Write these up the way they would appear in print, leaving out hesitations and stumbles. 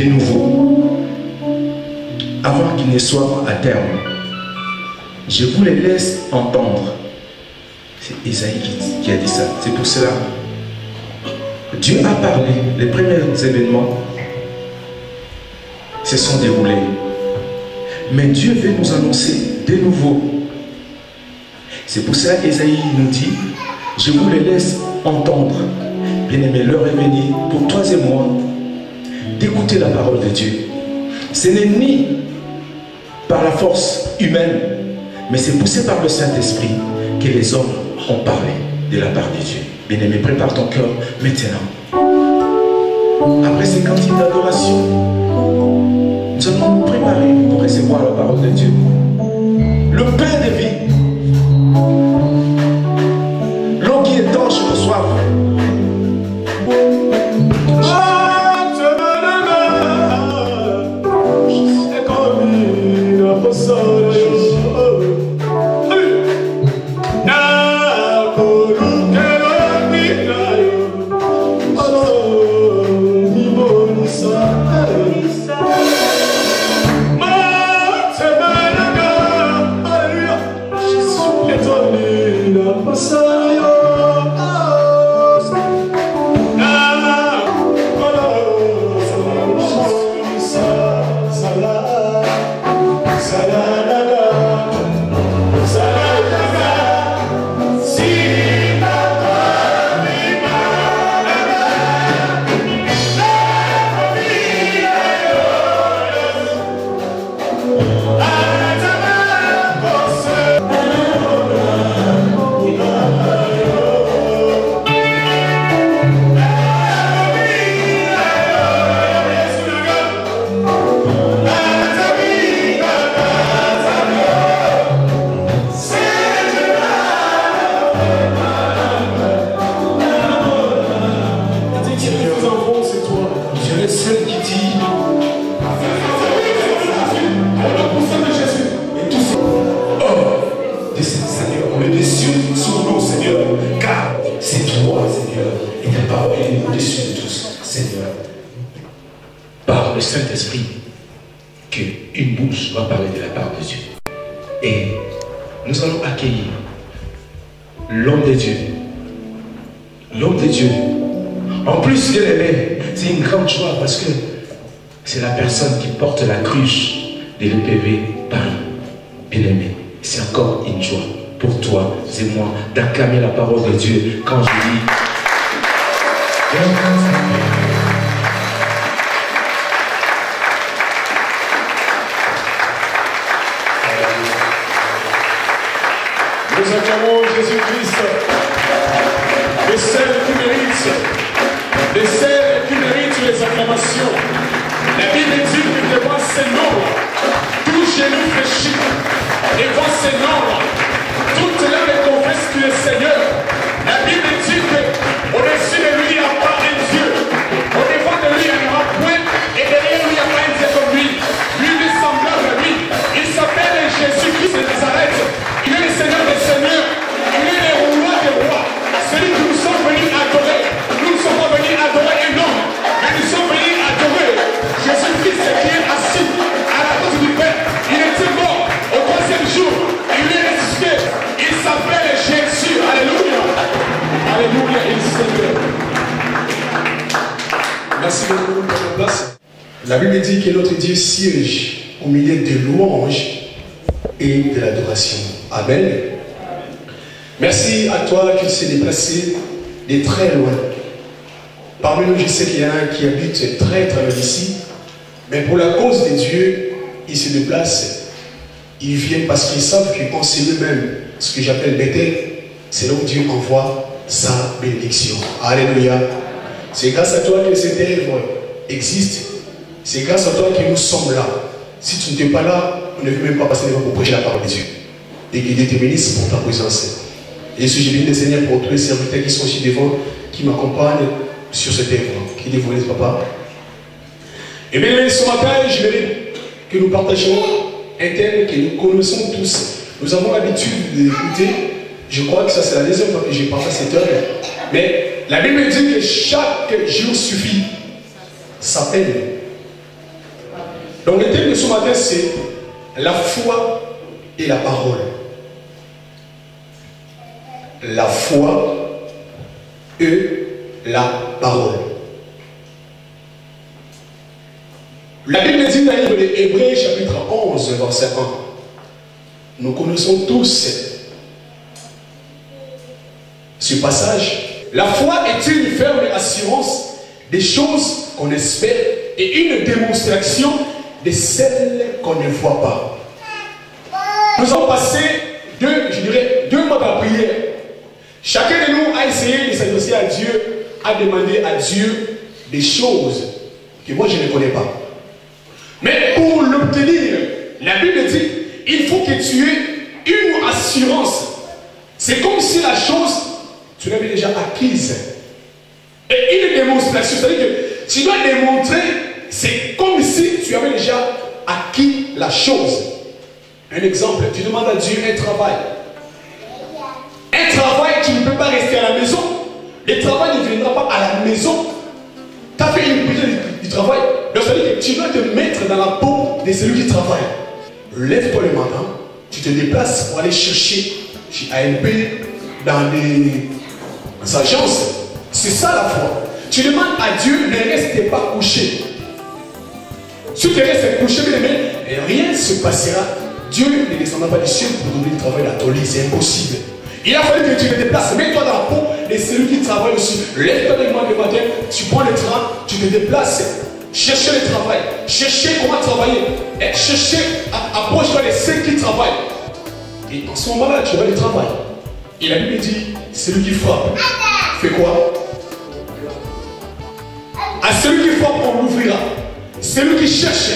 nouveau, avant qu'il ne soit à terme. Je vous les laisse entendre. C'est Isaïe qui a dit ça. C'est pour cela que Dieu a parlé. Les premiers événements se sont déroulés. Mais Dieu veut nous annoncer de nouveau. C'est pour cela qu'Isaïe nous dit, je vous les laisse entendre. Bien-aimé, l'heure est venue pour toi et moi d'écouter la parole de Dieu. Ce n'est ni par la force humaine, mais c'est poussé par le Saint-Esprit que les hommes ont parlé de la part de Dieu. Bien-aimé, prépare ton cœur maintenant. Après ces cantiques d'adoration, nous allons nous préparer pour recevoir la parole de Dieu. Le pain de vie, l'eau qui étanche nos soif. De l'EPV Paris. Bien-aimé, c'est encore une joie pour toi et moi d'acclamer la parole de Dieu quand je dis nous acclamons Jésus-Christ, le seul qui mérite les acclamations. La Bible dit que devant ces noms, tout genou fléchit. Devant ces noms, toute l'âme confesse que le Seigneur. La Bible dit qu'au-dessus de lui, il n'y a pas un Dieu. Au-devant de lui, il n'y aura point. Et derrière lui, il n'y a pas un Dieu comme lui. Lui est semblable à lui. Il s'appelle Jésus-Christ de Nazareth. Il est le Seigneur des Seigneurs. Il est le roi des rois. Celui que nous sommes venus adorer. Nous ne sommes pas venus adorer un homme, mais nous sommes venus adorer Jésus-Christ qui est assis à la droite du Père. Il était mort au troisième jour. Il est ressuscité. Il s'appelle Jésus. Alléluia. Alléluia. Il est Seigneur. Merci beaucoup pour votre place. La Bible dit que notre Dieu siège au milieu de louanges et de l'adoration. Amen. Merci à toi qui s'est déplacé de très loin. Parmi nous, je sais qu'il y en a qui habitent très loin d'ici, mais pour la cause de Dieu, ils se déplacent. Ils viennent parce qu'ils savent qu'en c'est eux-mêmes, ce que j'appelle Bethel, c'est là où Dieu envoie sa bénédiction. Alléluia. C'est grâce à toi que cette œuvre existe. C'est grâce à toi que nous sommes là. Si tu n'étais pas là, on ne veut même pas passer devant pour prêcher la parole de Dieu. Et que Dieu te bénisse pour ta présence. Et je bénis le Seigneur pour tous les serviteurs qui sont aussi devant, qui m'accompagnent sur cette œuvre. Qui dit, vous laisse, papa. Et bien, ce matin, je veux que nous partagions un thème que nous connaissons tous. Nous avons l'habitude d'écouter. Je crois que ça, c'est la deuxième fois que je partage cette œuvre. Mais la Bible dit que chaque jour suffit sa peine. Donc le thème de ce matin, c'est la foi et la parole. La foi et la parole. La Bible dit dans le livre des Hébreux, chapitre 11, verset 1. Nous connaissons tous ce passage. La foi est une ferme assurance des choses qu'on espère et une démonstration de celles qu'on ne voit pas. Nous avons passé deux mois de prière. Chacun de nous a essayé de s'adresser à Dieu, a demandé à Dieu des choses que moi je ne connais pas. Mais pour l'obtenir, la Bible dit, il faut que tu aies une assurance. C'est comme si la chose, tu l'avais déjà acquise. Et une démonstration, c'est-à-dire que tu dois démontrer, c'est comme si tu avais déjà acquis la chose. Un exemple, tu demandes à Dieu un travail. Un travail, tu ne peux pas rester à la maison. Le travail ne viendra pas à la maison. Tu as fait une prise du travail. Donc ça veut dire que tu dois te mettre dans la peau de celui qui travaille. Lève-toi le matin, tu te déplaces pour aller chercher chez ANP dans des agences. C'est ça la foi. Tu demandes à Dieu, ne reste pas couché. Si tu restes couché, mais rien ne se passera. Dieu ne descendra pas du ciel pour donner le travail à ton lit, c'est impossible. Il a fallu que tu te déplaces, mets-toi dans la peau de celui qui travaille aussi. Lève-toi le matin, tu prends le train, tu te déplaces, chercher le travail, chercher comment travailler, chercher, approche-toi de ceux qui travaillent. Et en ce moment-là, tu vas le travail. Et la Bible dit, celui qui frappe, fait quoi? À celui qui frappe, on l'ouvrira. Celui qui cherche,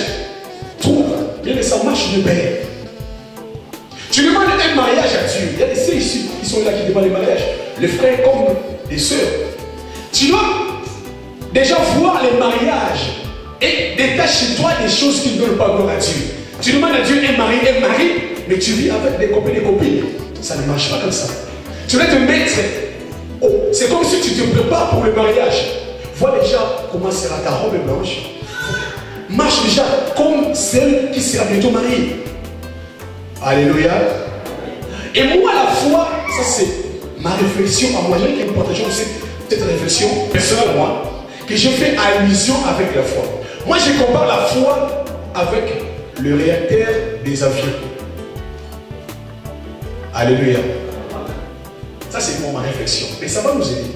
trouve. Bien que ça marche de paix. Tu demandes un mariage à Dieu. Il y a des sœurs ici qui sont là qui demandent le mariage. Les frères comme les sœurs. Tu dois déjà voir les mariages et détache chez toi des choses qui ne donnent pas gloire à Dieu. Tu demandes à Dieu un mari, mais tu vis avec des copines. Ça ne marche pas comme ça. Tu dois te mettre. Oh, c'est comme si tu te prépares pour le mariage. Vois déjà comment sera ta robe blanche. Marche déjà comme celle qui sera bientôt mariée. Alléluia. Et moi, la foi, ça c'est ma réflexion à moi. J'aimerais que nous partagions cette réflexion personnelle à moi, que je fais allusion avec la foi. Moi, je compare la foi avec le réacteur des avions. Alléluia. Ça, c'est ma réflexion. Et ça va nous aider.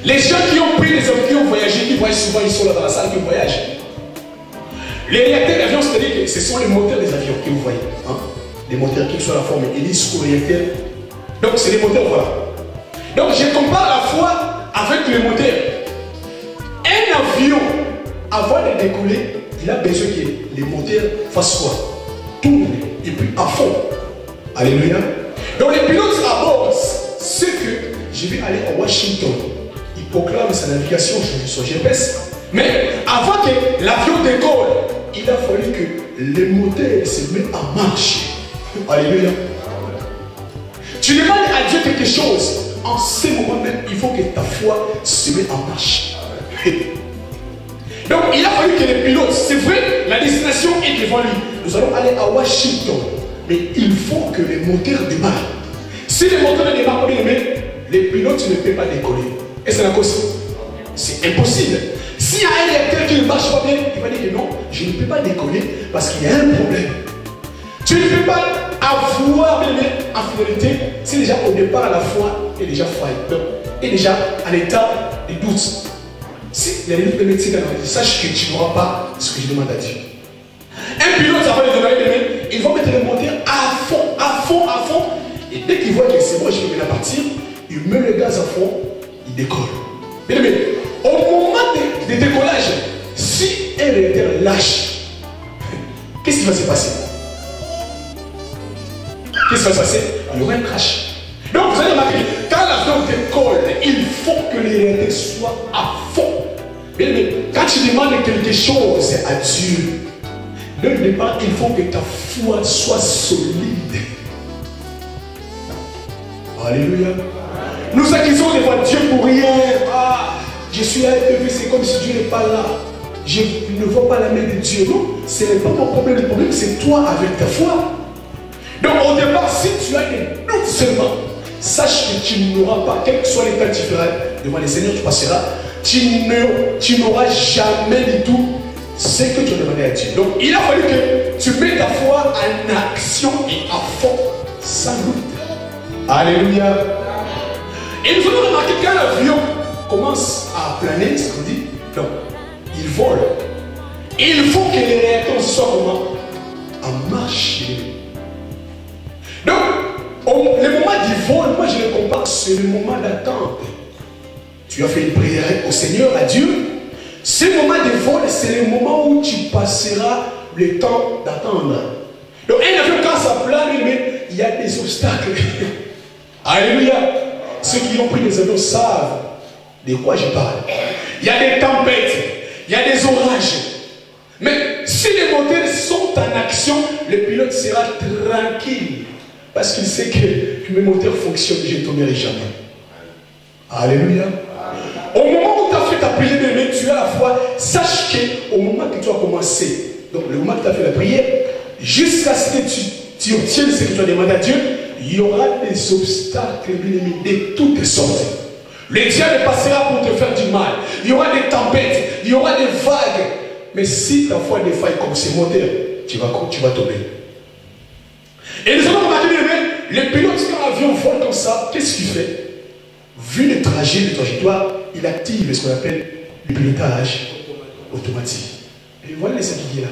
Les gens qui ont pris les avions, qui ont voyagé, qui voyagent souvent, ils sont là dans la salle, qui voyagent. Les réacteurs d'avion, c'est-à-dire que ce sont les moteurs des avions que vous voyez. Hein? Les moteurs qui sont à la forme hélico-réacteur. Donc, c'est les moteurs, voilà. Donc, je compare la foi avec le moteur. Un avion, avant de décoller, il a besoin que les moteurs fassent quoi? Tournent et puis à fond. Alléluia. Donc, les pilotes à bord, c'est que je vais aller à Washington. Il proclame sa navigation sur son GPS. Mais avant que l'avion décolle, il a fallu que les moteurs se mettent en marche. Alléluia. Tu demandes à Dieu quelque chose. En ce moment même, il faut que ta foi se mette en marche. Donc, il a fallu que les pilotes, c'est vrai, la destination est devant lui. Nous allons aller à Washington. Mais il faut que les moteurs démarrent. Si les moteurs ne démarrent pas, les pilotes ne peuvent pas décoller. Et c'est la cause. C'est impossible. S'il y a un réacteur qui ne marche pas bien, il va dire que non, je ne peux pas décoller parce qu'il y a un problème. Tu ne peux pas avoir en finalité, si déjà au départ la foi est déjà faillie, est déjà en état de doute. Si les livres de médecine sache que tu n'auras pas ce que je demande à Dieu. Un pilote, avant de démarrer, il va mettre le moteur à fond, à fond, à fond. Et dès qu'il voit que c'est bon, je vais la partir, il met le gaz à fond, il décolle. Bien aimé, au moment de décollage, si un réacteur lâche, qu'est-ce qui va se passer? Qu'est-ce qui va se passer? Il y aura un crash. Donc vous allez remarquer, quand l'avion décolle, il faut que les réacteurs soient à fond. Bien aimé, quand tu demandes quelque chose à Dieu, dès le départ, il faut que ta foi soit solide. Alléluia. Nous accusons devant Dieu pour rien. Ah, je suis là, c'est comme si Dieu n'est pas là. je ne vois pas la main de Dieu. Non, ce n'est pas mon problème. Le problème, c'est toi avec ta foi. Donc au départ, si tu as des doutes seulement, sache que tu n'auras pas, quel que soit l'état différent devant le Seigneur, tu passeras. Tu n'auras jamais du tout ce que tu as demandé à Dieu. Donc il a fallu que tu mettes ta foi en action et à fond, sans doute. Alléluia. Et nous avons remarqué qu'un avion commence à planer, ce qu'on dit, non, il vole. Il faut que les réacteurs soient comment? En marche. Donc, le moment du vol, moi je le compare, c'est le moment d'attente. Tu as fait une prière au Seigneur, à Dieu. Ce moment de vol, c'est le moment où tu passeras le temps d'attendre. Donc, un avion, quand ça plane, il y a des obstacles. Alléluia. Ceux qui ont pris des avions savent de quoi je parle. Il y a des tempêtes, il y a des orages. Mais si les moteurs sont en action, le pilote sera tranquille. Parce qu'il sait que mes moteurs fonctionnent, je ne tomberai jamais. Alléluia. Au moment où tu as fait ta prière de Dieu, tu as la foi. Sache qu'au moment que tu as commencé, donc le moment que tu as fait la prière, jusqu'à ce que tu obtiennes ce que tu as demandé à Dieu, il y aura des obstacles de toutes sortes. Le diable passera pour te faire du mal. Il y aura des tempêtes, il y aura des vagues. Mais si ta foi défaille comme ces moteurs, tu vas tomber. Et nous avons remarqué, le pilote, quand l'avion vole comme ça, qu'est-ce qu'il fait? Vu le trajet, le trajectoire, il active ce qu'on appelle le pilotage automatique. Et voilà les qui là.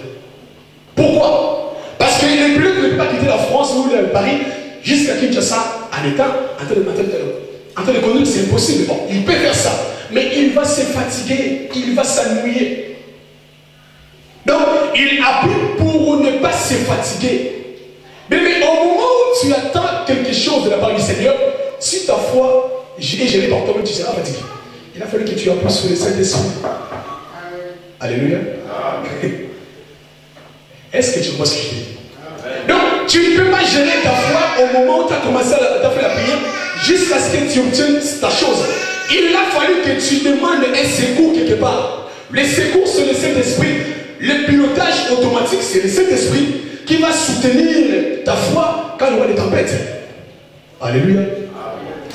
Pourquoi? Parce que le pilote ne peut pas quitter la France ou Paris jusqu'à Kinshasa en étant en train de conduire, c'est impossible. Bon, il peut faire ça, mais il va se fatiguer, il va s'ennuyer. Donc, il appuie pour ne pas se fatiguer. Mais au moment où tu attends quelque chose de la part du Seigneur, si ta foi est gérée par toi-même, tu seras fatigué. Il a fallu que tu appuies sur le Saint-Esprit. Alléluia. Est-ce que tu vois ce que je dis? Donc, tu ne peux pas gérer ta foi au moment où tu as commencé à faire la prière jusqu'à ce que tu obtiennes ta chose. Il a fallu que tu demandes un secours quelque part. Le secours, c'est le Saint-Esprit. Le pilotage automatique, c'est le Saint-Esprit qui va soutenir ta foi quand il y aura des tempêtes. Alléluia.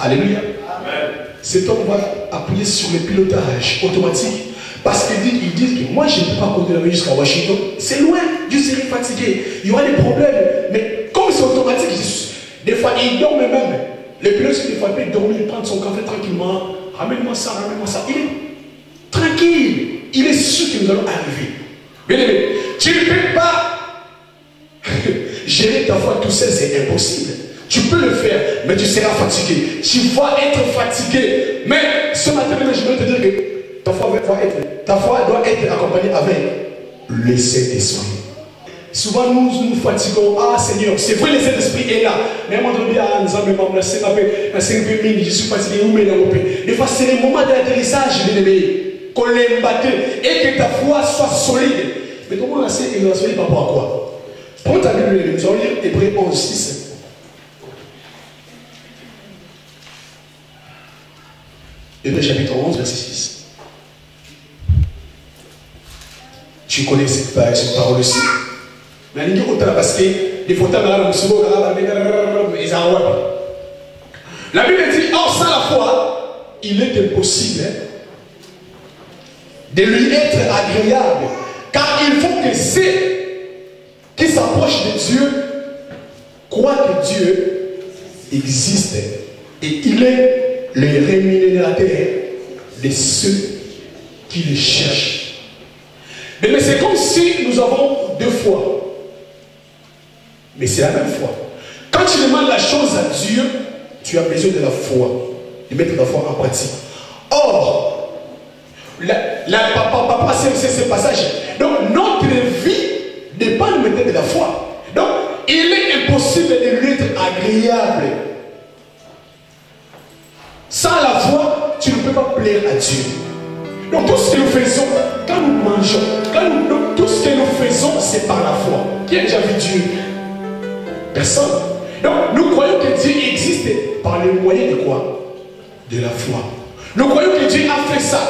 Alléluia. Cet homme va appuyer sur le pilotage automatique. Parce qu'ils disent que moi je ne peux pas conduire la vie jusqu'à Washington. C'est loin, je serai fatigué. Il y aura des problèmes. Mais comme c'est automatique, des fois il dort même. Le pilote, des fois, il peut dormir, il prend son café tranquillement. Ramène-moi ça, ramène-moi ça. Il est tranquille. Il est sûr que nous allons arriver. Bien aimé, tu ne peux pas gérer ta foi tout seul, c'est impossible. Tu peux le faire, mais tu seras fatigué. Tu vas être fatigué. Mais ce matin, je veux te dire que ta foi doit être accompagnée avec le Saint-Esprit. Souvent nous fatiguons. Ah Seigneur, c'est vrai, le Saint-Esprit est là. Mais à un moment donné, je suis fatigué. Des fois, c'est le moment d'atterrissage, qu'on l'aime battre et que ta foi soit solide. Mais comment on a solide par rapport à quoi? Prends ta Bible, nous allons lire Hébreux 11, 6. Hébreux chapitre 11, verset 6. Tu connais cette parole aussi. Mais il y a parce que des fois, la Bible dit, or sans la foi, il est impossible de lui être agréable. Car il faut que ceux qui s'approchent de Dieu croient que Dieu existe. Et il est le rémunérateur de ceux qui le cherchent. Mais c'est comme si nous avons deux fois. Mais c'est la même foi. Quand tu demandes la chose à Dieu, tu as besoin de la foi, de mettre la foi en pratique. Or, papa, c'est ce passage. Donc, notre vie dépend de la foi. Donc, il est impossible de lui être agréable. Sans la foi, tu ne peux pas plaire à Dieu. Donc, tout ce que nous faisons, quand nous mangeons, tout ce que nous faisons, c'est par la foi. Qui a déjà vu Dieu? Personne. Donc, nous croyons que Dieu existe par le moyen de quoi? De la foi. Nous croyons que Dieu a fait ça,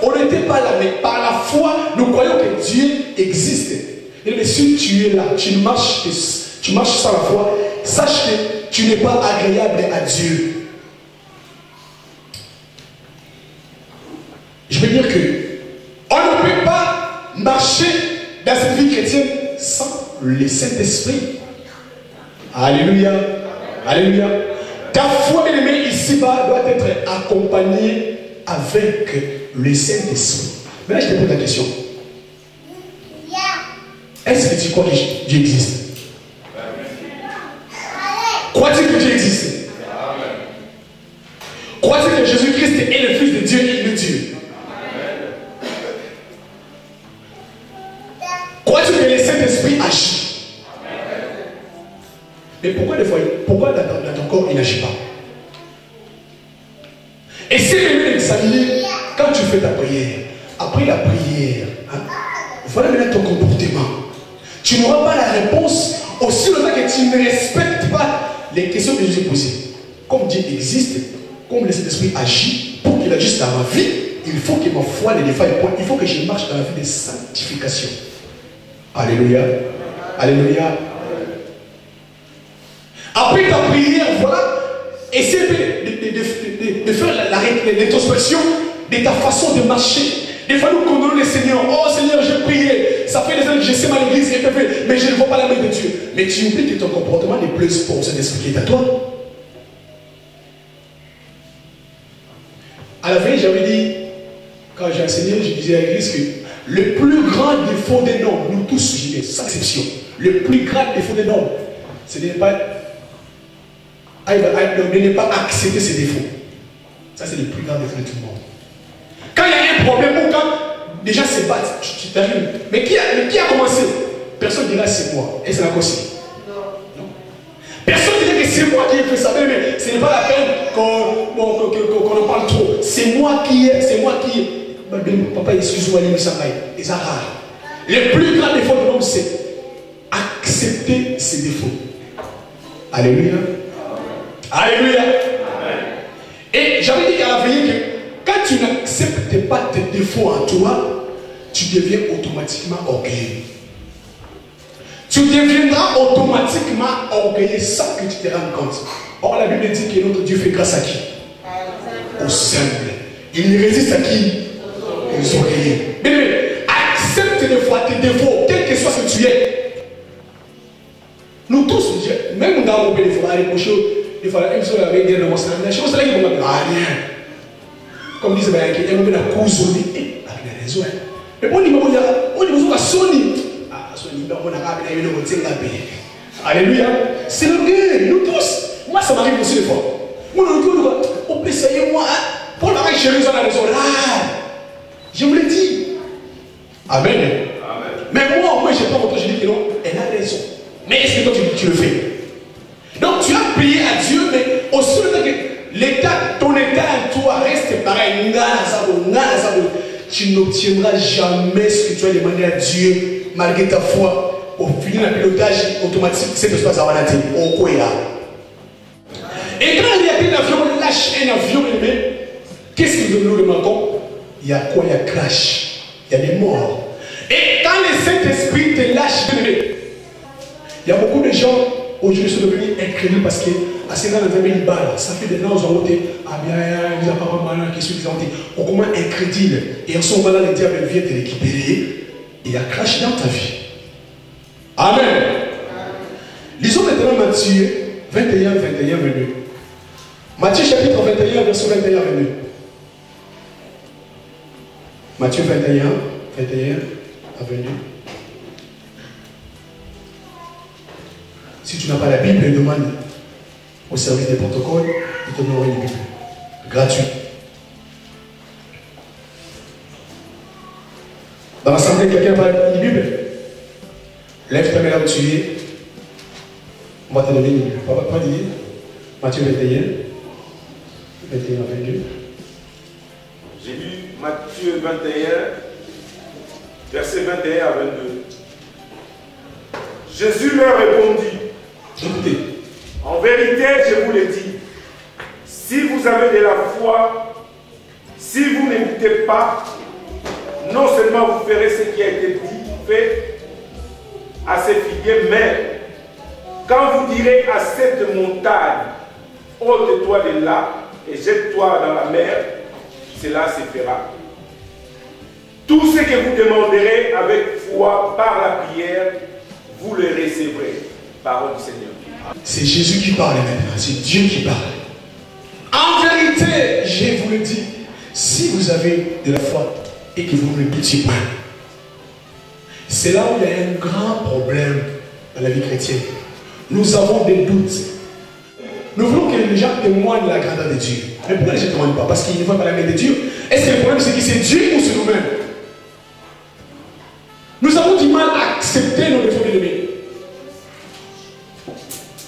On n'était pas là, mais par la foi, nous croyons que Dieu existe. Et si tu es là, tu marches sans la foi, sache que tu n'es pas agréable à Dieu. Je veux dire que on ne peut pas marcher dans cette vie chrétienne sans le Saint-Esprit. Alléluia. Alléluia. Ta foi, bien aimée, ici-bas, doit être accompagnée avec le Saint-Esprit. Maintenant, je te pose la question. Est-ce que tu crois que Dieu existe? Crois-tu que Dieu existe? Crois-tu que Jésus-Christ est le Fils de Dieu et le Dieu? Crois-tu que le Saint-Esprit agit? Mais pourquoi des fois, pourquoi dans ton corps il n'agit pas? Et si même examiner, quand tu fais ta prière, après la prière, hein, voilà maintenant ton comportement. Tu n'auras pas la réponse aussi longtemps que tu ne respectes pas les questions que Jésus posées. Comme Dieu existe, comme le Saint-Esprit agit, pour qu'il agisse dans ma vie, il faut que ma foi ne défaille point. Il faut que je marche dans la vie de sanctification. Alléluia. Alléluia. Après ta prière, voilà, essaie de faire l'introspection de ta façon de marcher. Des fois, nous condamnons le Seigneur. Oh Seigneur, j'ai prié. Ça fait des années que je sais à l'église, mais je ne vois pas la main de Dieu. Mais tu oublies que ton comportement ne plaise pas au Saint-Esprit qui est à toi. À la veille, j'avais dit, quand j'ai enseigné, je disais à l'église que le plus grand défaut des hommes, nous tous, je dis, sans exception, le plus grand défaut des hommes, ce n'est pas accepter ses défauts. Ça, c'est le plus grand défaut de tout le monde. Quand il y a un problème ou quand des gens se battent, tu t'arrives. Mais qui a commencé? Personne ne dira c'est moi. Et c'est la cause. Non. Personne ne dira que c'est moi qui ai fait ça. Mais ce n'est pas la peine qu'on en parle trop. C'est moi qui ai. Papa, excuse-moi, les rares. Le plus grand défaut de l'homme, c'est accepter ses défauts. Alléluia. Alléluia. Et j'avais dit à la veille que quand tu n'acceptes pas tes défauts en toi, tu deviens automatiquement orgueilleux. Tu deviendras automatiquement orgueilleux sans que tu te rendes compte. Or, la Bible dit que notre Dieu fait grâce à qui? Aux simples. Il résiste à qui? Aux orgueilleux. Mais accepte des fois tes défauts, quel que soit ce que tu es. Nous tous, même dans nos pays, il faut aller coucher. Il faut aller dire dans mon salut. La chose là qui vont rien. Comme disait il y a une cause avec la raison. Mais on dit on a Sony. Ah, Sony, on a une alléluia. C'est l'orgueil, nous tous. Moi, ça m'arrive aussi des fois. On peut essayer, moi, pour la chérie, on a raison. Là, je vous l'ai dit. Amen. Mais moi, je n'ai pas montré, je dis que non, elle a raison. Mais est-ce que toi, tu le fais? Donc, tu as prié à Dieu, mais aussi le temps que ton état en toi reste pareil, tu n'obtiendras jamais ce que tu as demandé à Dieu, malgré ta foi. Au finir le pilotage automatique, c'est ce qui se passe à la tête. Et quand il y a un avion, lâche un avion, qu'est-ce que nous remarquons? Il y a quoi? Il y a crash, il y a des morts. Et quand le Saint-Esprit te lâche, il y a beaucoup de gens aujourd'hui sont devenus incrédules parce que à ce moment-là, une balle, ça fait des noms, ils ont voté, ah bien, ils n'ont pas mal, qu'est-ce qu'ils ont dit? On commence incrédule. Et en ce moment-là, le diable vient te récupérer et il a craché dans ta vie. Amen. Lisons maintenant Matthieu 21, 21, 22. Matthieu chapitre 21, verset 21, 22. Matthieu 21, 21 à 22. Si tu n'as pas la Bible, demande au service des protocoles, ils te donneront une Bible. Gratuit. Dans l'assemblée, quelqu'un n'a pas une Bible? Lève ta main là où tu es. On va te donner une Bible. Pas dire. Matthieu 21, 21 à 22. J'ai lu Matthieu 21, verset 21 à 22. Jésus leur répondit. Écoutez. En vérité, je vous le dis, si vous avez de la foi, si vous n'écoutez pas, non seulement vous ferez ce qui a été dit, fait à ces figuiers, mais quand vous direz à cette montagne, ôte-toi de là et jette-toi dans la mer, cela se fera. Tout ce que vous demanderez avec foi par la prière, vous le recevrez. Parole du Seigneur. C'est Jésus qui parle maintenant, c'est Dieu qui parle. En vérité, je vous le dis, si vous avez de la foi et que vous ne doutiez pas, c'est là où il y a un grand problème dans la vie chrétienne. Nous avons des doutes. Nous voulons que les gens témoignent de la grandeur de Dieu. Mais pourquoi les gens ne témoignent pas? Parce qu'ils ne voient pas la main de Dieu. Est-ce que le problème c'est qui c'est Dieu ou c'est nous-mêmes? Nous avons du mal à accepter nos défauts de Dieu.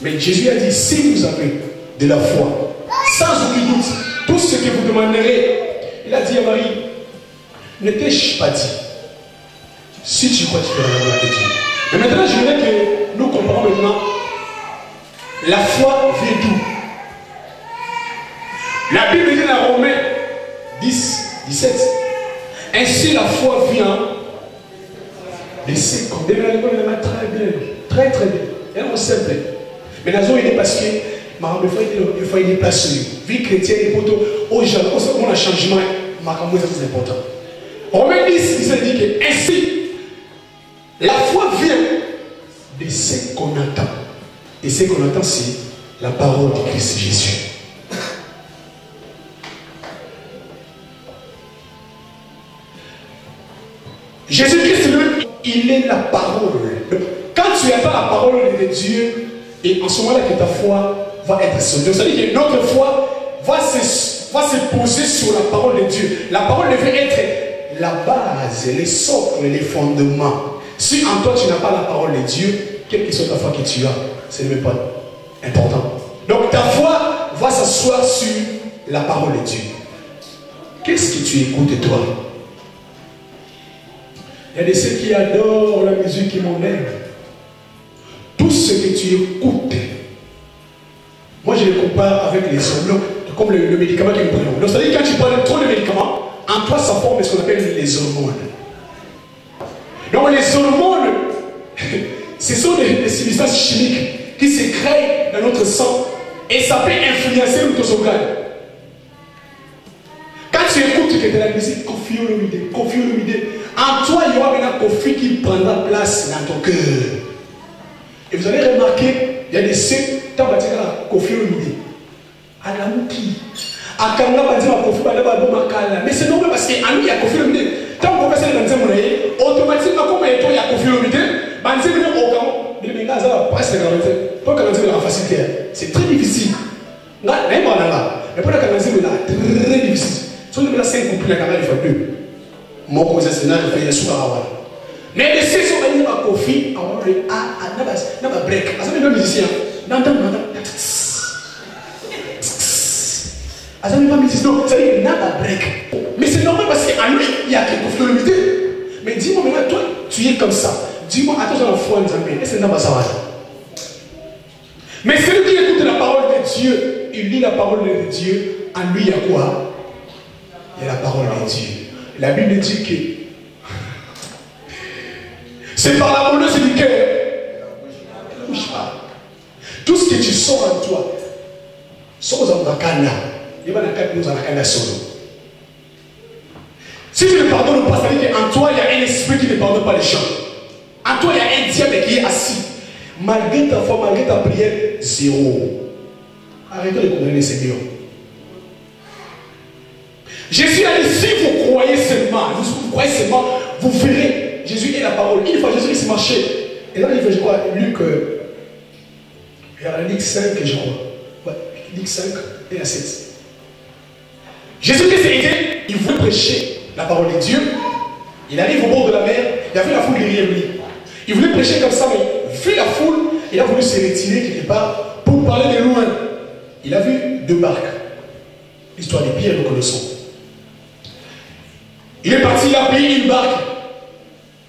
Mais Jésus a dit, si vous avez de la foi, sans aucun doute, tout ce que vous demanderez, il a dit à Marie, ne t'ai-je pas dit, si tu crois, tu feras la gloire de Dieu. Mais maintenant, je voudrais que nous comparons maintenant la foi vient d'où? La Bible dit dans Romains 10, 17, ainsi la foi vient de ce qu'on très bien, très très bien. Et on sait bien. Mais nous il est parce que il faut y placer. Vie chrétienne, il faut aux gens, on a changement, c'est important. Romains 10, 17 dit que ainsi, la foi vient de ce qu'on entend. Et ce qu'on entend, c'est la parole de Christ Jésus. Jésus-Christ, il est la parole. Donc, quand tu entends la parole de Dieu, et en ce moment-là que ta foi va être solide. C'est-à-dire que notre foi va se poser sur la parole de Dieu. La parole devrait être la base, les socles, les fondements. Si en toi tu n'as pas la parole de Dieu, quelle que soit ta foi que tu as, ce n'est même pas important. Donc ta foi va s'asseoir sur la parole de Dieu. Qu'est-ce que tu écoutes toi? Il y a de ceux qui adorent la musique qui m'emmène. Tout ce que tu écoutes, moi je le compare avec les hormones, comme le médicament que nous prenons. Donc c'est-à-dire quand tu prends trop de médicaments, en toi ça forme ce qu'on appelle les hormones. Donc les hormones, ce sont des substances chimiques qui se créent dans notre sang et ça peut influencer notre organe. Quand tu écoutes que de la musique, confie l'humidité, en toi il y aura maintenant conflit qui prendra place dans ton cœur. Et vous allez remarquer, il y a des ceux qui ont conflit l'humidité. Mais c'est normal parce qu'en lui il y a conflit l'humidité. Quand on commence à dire automatiquement, comme il y a conflit l'humidité, c'est très difficile. Mais pour la canalisation, c'est très difficile. Si on a 5 compris la canalisation, il faut plus. Mon conseil, c'est là, il fait souvent avoir. Mais les six sont venus à Kofi, à break. À ce moment-là, musicien, à ce moment-là, musicien, ça veut dire break. Mais c'est normal parce qu'en lui, il y a quelque chose de limité. Mais dis-moi maintenant, toi, tu es comme ça. Dis-moi, attention à la foi, est-ce que c'est ça va? Mais celui qui écoute la parole de Dieu, il lit la parole de Dieu, en lui, il y a quoi? Il y a la parole de Dieu. La Bible dit que c'est par la bonheur du cœur. Ne bouge pas. Tout ce que tu sors en toi, sors en Dakana. Il va nous en Dakana solo. Si tu ne pardonnes pas, ça veut dire qu'en toi, il y a un esprit qui ne pardonne pas les gens. En toi, il y a un diable qui est assis. Malgré ta foi, malgré ta prière, zéro. Arrêtez de condamner le Seigneur. Jésus a dit, si vous croyez seulement, vous croyez seulement, vous verrez. Jésus est la parole. Une fois, Jésus s'est marché. Et là, il fait, je crois, Luc 5, je crois. Ouais, Luc 5 et la 7. Jésus qui s'est aidé, il voulait prêcher la parole de Dieu. Il arrive au bord de la mer, il y avait la foule derrière lui. Il voulait prêcher comme ça, mais vu la foule, il a voulu se retirer quelque part pour parler de loin. Il a vu 2 barques. L'histoire des Pierre, nous connaissons. Il est parti, il a payé une barque.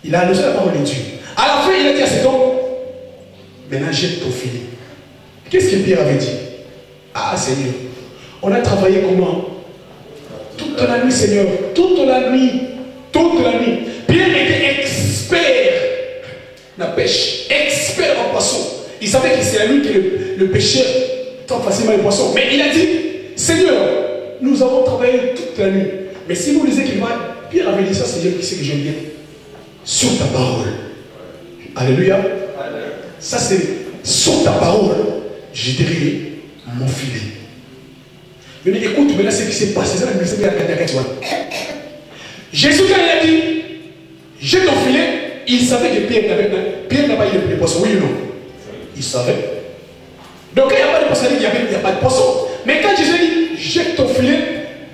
Il a annoncé la parole de Dieu. À la fin, il a dit à cet homme, maintenant jette ton filet. Qu'est-ce que Pierre avait dit? Ah Seigneur, on a travaillé comment? Toute la nuit, Seigneur. Toute la nuit. Toute la nuit. pêche, expert en poisson. Il savait que c'est à lui que le pêcheur tente facilement les poissons. Mais il a dit, Seigneur, nous avons travaillé toute la nuit. Mais si vous lisez qu'il va, Pierre avait dit ça, Seigneur, qui c'est que j'aime bien? Sur ta parole. Alléluia. Ça c'est, sur ta parole, j'éterai mon filet. Mais écoute, maintenant ce qui s'est passé, c'est la musique de la Katagatouane. Jésus, quand il a dit, jette ton filet, il savait que Pierre n'a pas eu de poisson, oui ou non? Il savait. Donc quand il n'y a pas de poisson, il n'y a pas de poisson. Mais quand Jésus dit, jette ton filet,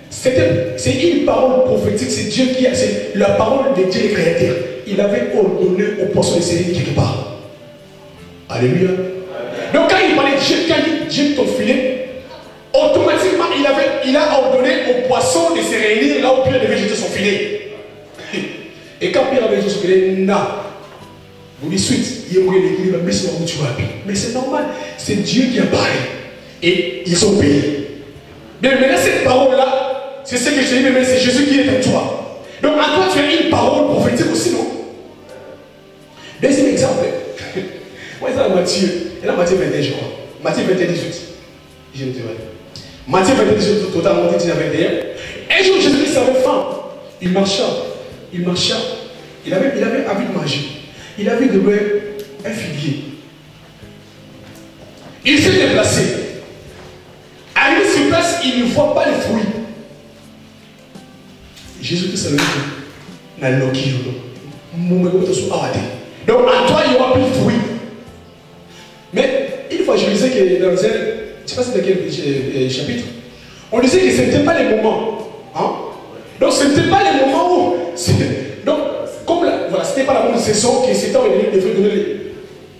c'est une parole prophétique, c'est Dieu qui a, c'est la parole de Dieu le Créateur. Il avait ordonné au poisson de se réunir quelque part. Alléluia. Donc quand il parlait de jette ton filet, automatiquement il a ordonné au poisson de se réunir là où Pierre devait jeter son filet. Et quand Pierre avait jeté son filet, vous dites suite, il y a l'équilibre, mais c'est normal, c'est Dieu qui a parlé. Et ils ont payé. Mais maintenant cette parole-là, c'est ce que je dis, mais c'est Jésus qui est en toi. Donc en toi tu as une parole prophétique aussi, non? Deuxième exemple. Moi, c'est Matthieu. Et là, Matthieu 21, je crois. Matthieu 21, 18. Je ne te vois. Matthieu 21, 18, totalement 19, 21. Un jour, Jésus-Christ avait faim. Il marcha. Il avait envie de manger. Il avait de boire un figuier. Il s'est déplacé. Arrivé sur place, il ne voit pas les fruits. Jésus-Christ a dit donc en toi, il n'y aura plus de fruits. Mais une fois, je disais que dans un, je ne sais pas si c'est dans quel chapitre, on disait que ce n'était pas les moments. Hein? Donc ce n'était pas les moments où. Donc, comme voilà, ce n'était pas la bonne saison, que c'était où il devait donner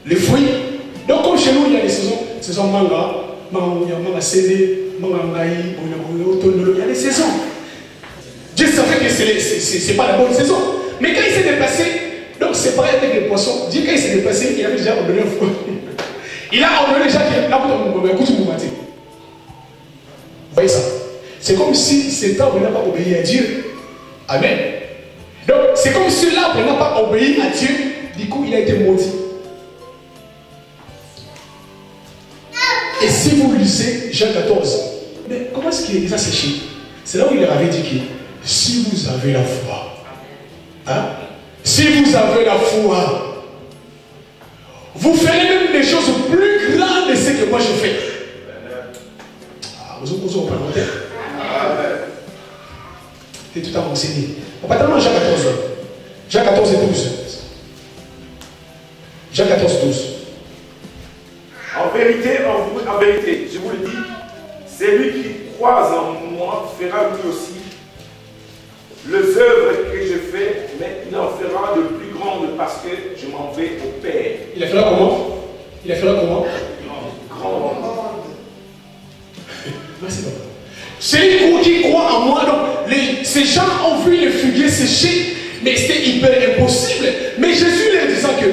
les fruits. Donc, comme chez nous, il y a des saisons manga, manga sédé, manga maï, il y a des saisons. Dieu savait que ce n'est pas la bonne saison. Mais quand il s'est déplacé, donc c'est pareil avec les poissons. Dieu, quand il s'est déplacé, il avait déjà ordonné un fruit. Il a ordonné déjà qu'il y a Vous voyez ça? C'est comme si cet arbre n'a pas obéi à Dieu. Amen. Donc c'est comme si l'arbre n'a pas obéi à Dieu. Du coup, il a été maudit. Et si vous lisez Jean 14, mais comment est-ce qu'il a séché? C'est là où il leur avait dit que si vous avez la foi, hein? Si vous avez la foi, vous ferez même des choses plus grandes de ce que moi je fais. Ah, vous avez pas noté? C'est tout à m'enseigner. On va dans Jean 14. Jean 14 et 12. Jean 14, 12. En vérité, je vous le dis, celui qui croit en moi fera lui aussi les œuvres que je fais, mais il en fera de plus grandes parce que je m'en vais au Père. Il a fait comment? Il a fait comment? Grande. Merci beaucoup. Celui qui croit en moi, donc ces gens ont vu le figuier sécher, mais c'était hyper impossible. Mais Jésus leur disant que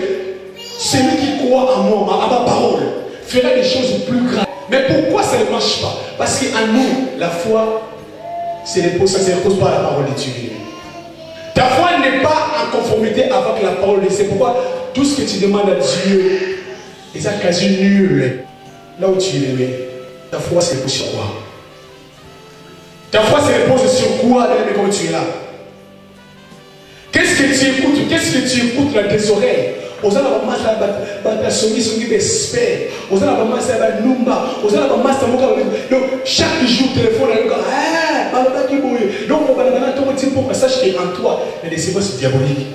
celui qui croit en moi, à ma parole, fera des choses plus grandes. Mais pourquoi ça ne marche pas? Parce qu'en nous, la foi, ça ne repose pas à la parole de Dieu. Ta foi n'est pas en conformité avec la parole de Dieu. C'est pourquoi tout ce que tu demandes à Dieu est quasi nul. Là où tu es aimé, ta foi se repose sur quoi? Ta foi se repose sur quoi quand tu es là? Qu'est-ce que tu écoutes? Qu'est-ce que tu écoutes dans tes oreilles? Donc chaque jour téléphone donc on va un message qui est en toi, mais les séquences c'est diabolique.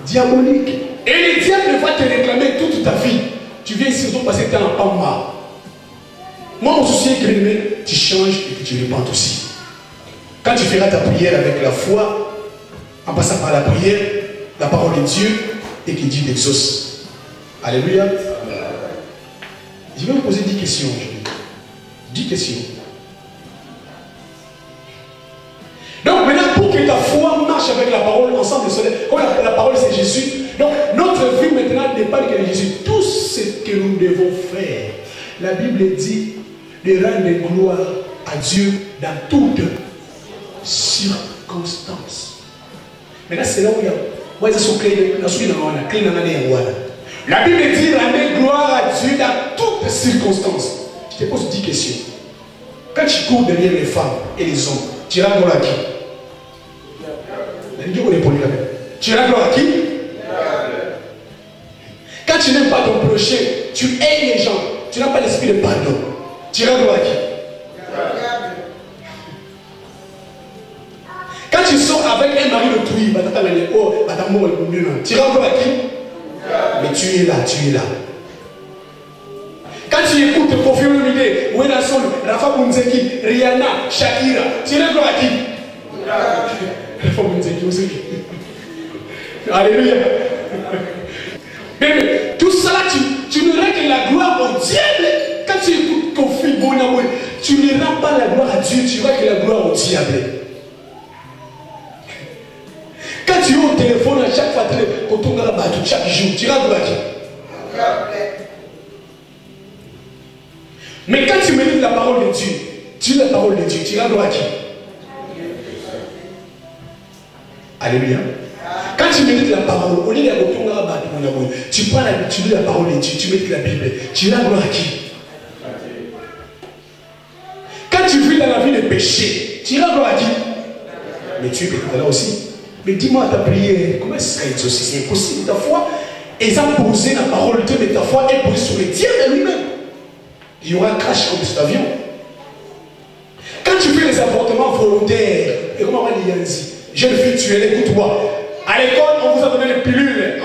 Diabolique. Et le diable va te réclamer toute ta vie. Tu viens ici pour passer temps en pamba. Moi mon souci est que tu changes et que tu répands aussi. Quand tu feras ta prière avec la foi, en passant par la prière, la parole de Dieu, et que Dieu t'exauce. Alléluia. Je vais vous poser 10 questions aujourd'hui. 10 questions. Donc maintenant, pour que ta foi marche avec la parole ensemble, comme la parole c'est Jésus, donc notre vie maintenant dépend de Jésus. Tout ce que nous devons faire, la Bible dit de rendre gloire à Dieu dans toutes circonstances. Maintenant, c'est là où il y a. Moi, je suis clé dans la clé dans la La Bible dit rendre gloire à Dieu dans toutes circonstances. Je te pose 10 questions. Quand tu cours derrière les femmes et les hommes, tu rends gloire à qui? Tu rends gloire à qui? Quand tu n'aimes pas ton prochain, tu hais les gens, tu n'as pas l'esprit de pardon, tu rends gloire à qui? Quand tu sors avec un mari de truie, tu rends gloire à qui? Mais tu es là, tu es là. Quand tu écoutes Kofi Olomide, Wena Sol, Rafa Bunzeki, Rihanna, Shakira, tu rends gloire à qui? Rafa Bunzeki aussi. Alléluia. Mais tout ça là, tu ne rends que la gloire au diable. Quand tu écoutes Kofi Bonamoy, tu ne rends pas la gloire à Dieu, tu rends que la gloire au diable. Quand tu es au téléphone à chaque fois, chaque jour, tu rends gloire à qui? Mais quand tu médites la parole de Dieu, tu lis la parole de Dieu, tu rends gloire à qui? Alléluia. Quand tu médites la parole, au lieu de tu prends tu lis la parole de Dieu, tu médites la Bible, tu rends gloire à qui? Quand tu vis dans la vie de péché, tu rends gloire à qui? Mais tu es peut-être là aussi. Mais dis-moi ta prière, comment est-ce que ça c'est impossible? Ta foi, ils ont posé la parole de Dieu, mais ta foi est posée sur le diable lui-même. Il y aura un crash comme cet avion. Quand tu fais les avortements volontaires, et comment on va dire ici? Jeune fille, tu es, écoute-moi. À l'école, on vous a donné les pilules.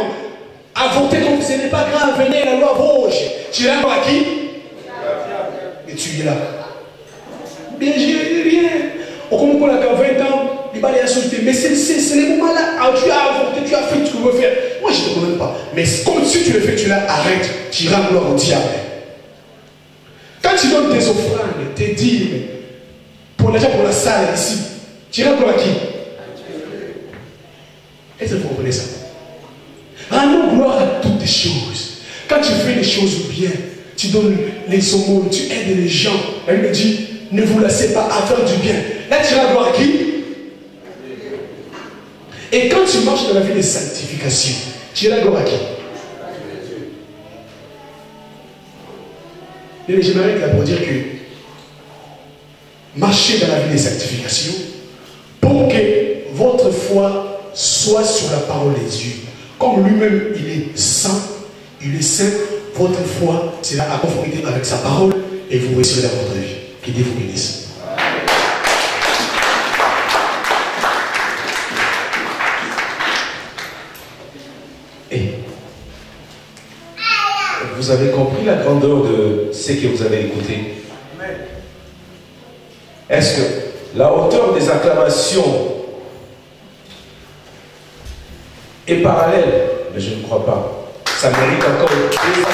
Avorter comme ce n'est pas grave, venez la loi rouge. Tu es là à qui? Et tu es là. Bien, j'ai rien. On commence à 20 ans, il va aller insulter. Mais c'est les moments là. Tu as avorté, tu as fait ce que tu veux faire. Moi, je ne te connais pas. Mais comme si tu le fais, tu l'as, arrête. Tu rends gloire au diable. Quand tu donnes tes offrandes, tes dîmes, pour l'argent pour la salle ici, tu rends gloire à qui? Est-ce que vous comprenez ça? Rendons gloire à toutes les choses. Quand tu fais les choses bien, tu donnes les aumônes, tu aides les gens. Elle me dit, ne vous laissez pas à faire du bien. Là, tu rends gloire à qui? Et quand tu marches dans la vie de sanctification, tu rends gloire à qui? Et j'aimerais là pour dire que marchez dans la vie de sanctification pour que votre foi soit sur la parole de Dieu. Comme lui-même il est saint, il est saint, votre foi sera à conformité avec sa parole et vous réussirez dans votre vie. Que Dieu vous bénisse. Et vous avez compris la grandeur de ce que vous avez écouté? Est-ce que la hauteur des acclamations est parallèle? Mais je ne crois pas. Ça mérite encore des acclamations.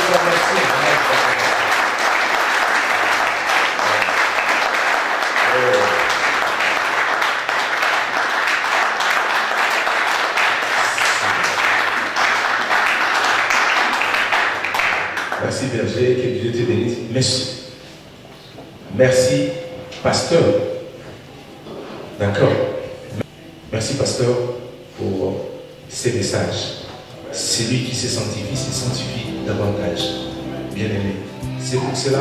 Merci berger, que Dieu te bénisse. Merci. Merci pasteur. D'accord. Merci pasteur pour ces messages. Celui qui se sanctifie davantage. Bien aimé. C'est pour cela